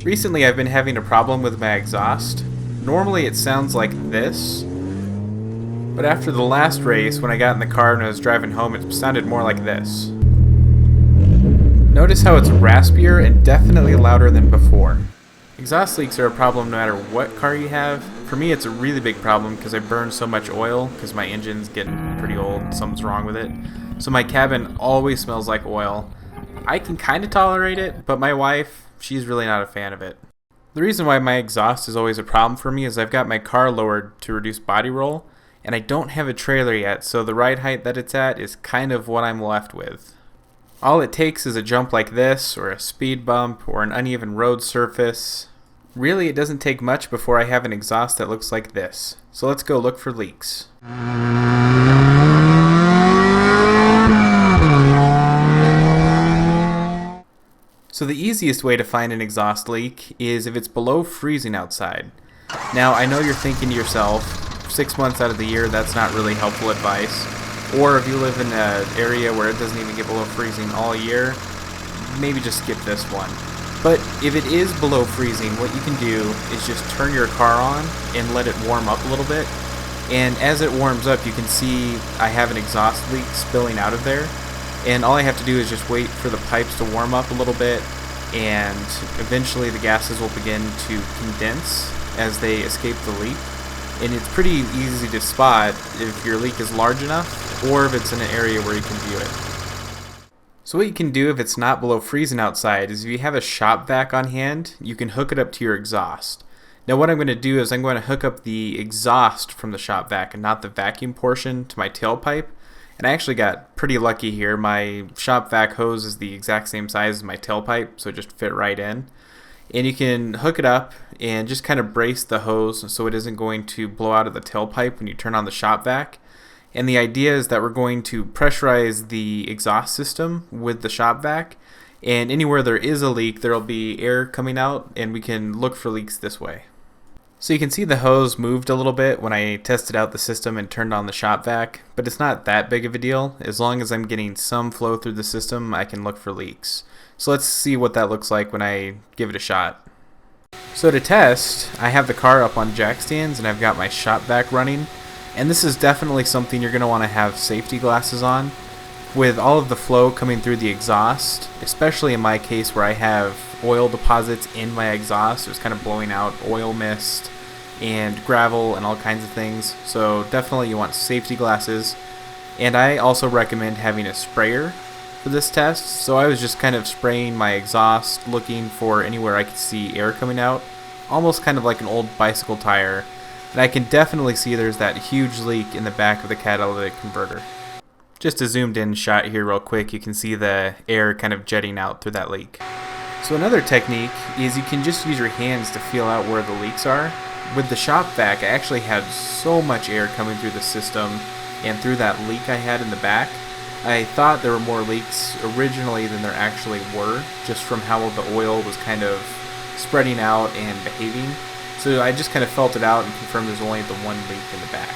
Recently I've been having a problem with my exhaust. Normally it sounds like this, but after the last race, when I got in the car and I was driving home, it sounded more like this. Notice how it's raspier and definitely louder than before. Exhaust leaks are a problem no matter what car you have. For me it's a really big problem because I burn so much oil because my engine's getting pretty old, something's wrong with it. So my cabin always smells like oil. I can kind of tolerate it, but my wife, she's really not a fan of it. The reason why my exhaust is always a problem for me is I've got my car lowered to reduce body roll, and I don't have a trailer yet, so the ride height that it's at is kind of what I'm left with. All it takes is a jump like this, or a speed bump, or an uneven road surface. Really, it doesn't take much before I have an exhaust that looks like this. So let's go look for leaks. So the easiest way to find an exhaust leak is if it's below freezing outside. Now, I know you're thinking to yourself, 6 months out of the year, that's not really helpful advice. Or if you live in an area where it doesn't even get below freezing all year, maybe just skip this one. But if it is below freezing, what you can do is just turn your car on and let it warm up a little bit. And as it warms up, you can see I have an exhaust leak spilling out of there. And all I have to do is just wait for the pipes to warm up a little bit, and eventually the gases will begin to condense as they escape the leak. And it's pretty easy to spot if your leak is large enough or if it's in an area where you can view it. So what you can do if it's not below freezing outside is if you have a shop vac on hand, you can hook it up to your exhaust. Now what I'm going to do is I'm going to hook up the exhaust from the shop vac and not the vacuum portion to my tailpipe. And I actually got pretty lucky here. My shop vac hose is the exact same size as my tailpipe, so it just fit right in. And you can hook it up and just kind of brace the hose so it isn't going to blow out of the tailpipe when you turn on the shop vac. And the idea is that we're going to pressurize the exhaust system with the shop vac, and anywhere there is a leak there will be air coming out, and we can look for leaks this way. So you can see the hose moved a little bit when I tested out the system and turned on the shop vac, but it's not that big of a deal. As long as I'm getting some flow through the system, I can look for leaks. So let's see what that looks like when I give it a shot. So to test, I have the car up on jack stands and I've got my shop vac running, and this is definitely something you're going to want to have safety glasses on. With all of the flow coming through the exhaust, especially in my case where I have oil deposits in my exhaust, it's kind of blowing out oil mist and gravel and all kinds of things, so definitely you want safety glasses. And I also recommend having a sprayer for this test, so I was just kind of spraying my exhaust, looking for anywhere I could see air coming out, almost kind of like an old bicycle tire. And I can definitely see there's that huge leak in the back of the catalytic converter. Just a zoomed in shot here real quick, you can see the air kind of jetting out through that leak. So another technique is you can just use your hands to feel out where the leaks are. With the shop vac, I actually had so much air coming through the system and through that leak I had in the back. I thought there were more leaks originally than there actually were, just from how the oil was kind of spreading out and behaving. So I just kind of felt it out and confirmed there's only the one leak in the back.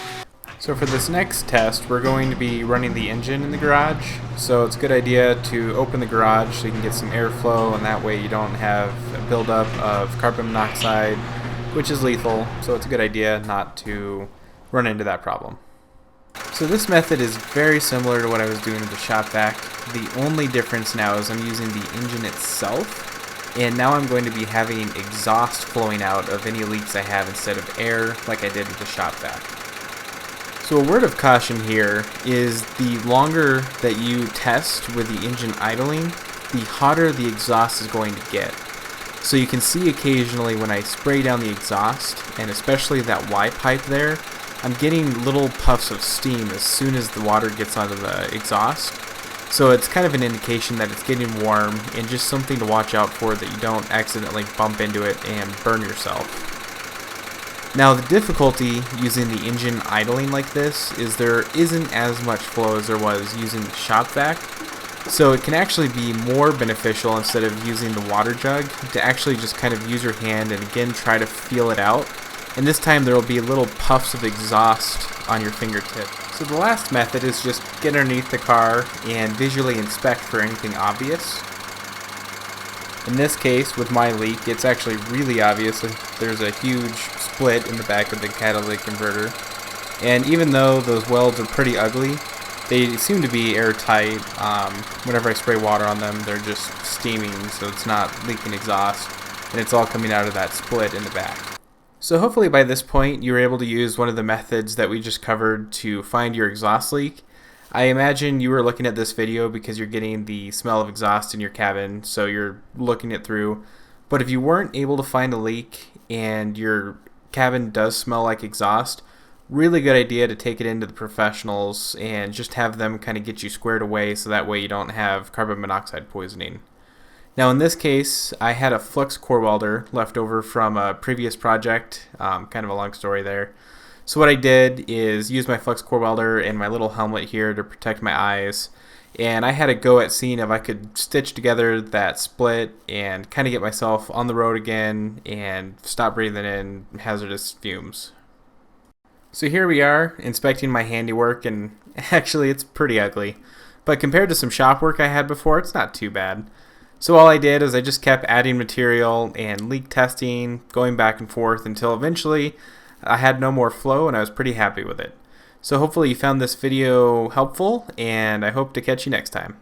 So for this next test, we're going to be running the engine in the garage. So it's a good idea to open the garage so you can get some airflow, and that way you don't have a buildup of carbon monoxide, which is lethal. So it's a good idea not to run into that problem. So this method is very similar to what I was doing with the shop vac. The only difference now is I'm using the engine itself, and now I'm going to be having exhaust flowing out of any leaks I have instead of air like I did with the shop vac. So a word of caution here is the longer that you test with the engine idling, the hotter the exhaust is going to get. So you can see occasionally when I spray down the exhaust, and especially that Y pipe there, I'm getting little puffs of steam as soon as the water gets out of the exhaust. So it's kind of an indication that it's getting warm, and just something to watch out for that you don't accidentally bump into it and burn yourself. Now the difficulty using the engine idling like this is there isn't as much flow as there was using the shop vac, so it can actually be more beneficial instead of using the water jug to actually just kind of use your hand and again try to feel it out, and this time there will be little puffs of exhaust on your fingertip. So the last method is just get underneath the car and visually inspect for anything obvious. In this case, with my leak, it's actually really obvious. There's a huge split in the back of the catalytic converter. And even though those welds are pretty ugly, they seem to be airtight. Whenever I spray water on them, they're just steaming, so it's not leaking exhaust. And it's all coming out of that split in the back. So hopefully by this point, you were able to use one of the methods that we just covered to find your exhaust leak. I imagine you were looking at this video because you're getting the smell of exhaust in your cabin, so you're looking it through. But if you weren't able to find a leak and your cabin does smell like exhaust, really good idea to take it into the professionals and just have them kind of get you squared away so that way you don't have carbon monoxide poisoning. Now in this case, I had a flux core welder left over from a previous project, kind of a long story there. So what I did is use my flux core welder and my little helmet here to protect my eyes, and I had a go at seeing if I could stitch together that split and kind of get myself on the road again and stop breathing in hazardous fumes. So here we are, inspecting my handiwork, and actually it's pretty ugly. But compared to some shop work I had before, it's not too bad. So all I did is I just kept adding material and leak testing, going back and forth until eventually I had no more flow and I was pretty happy with it. So hopefully you found this video helpful, and I hope to catch you next time.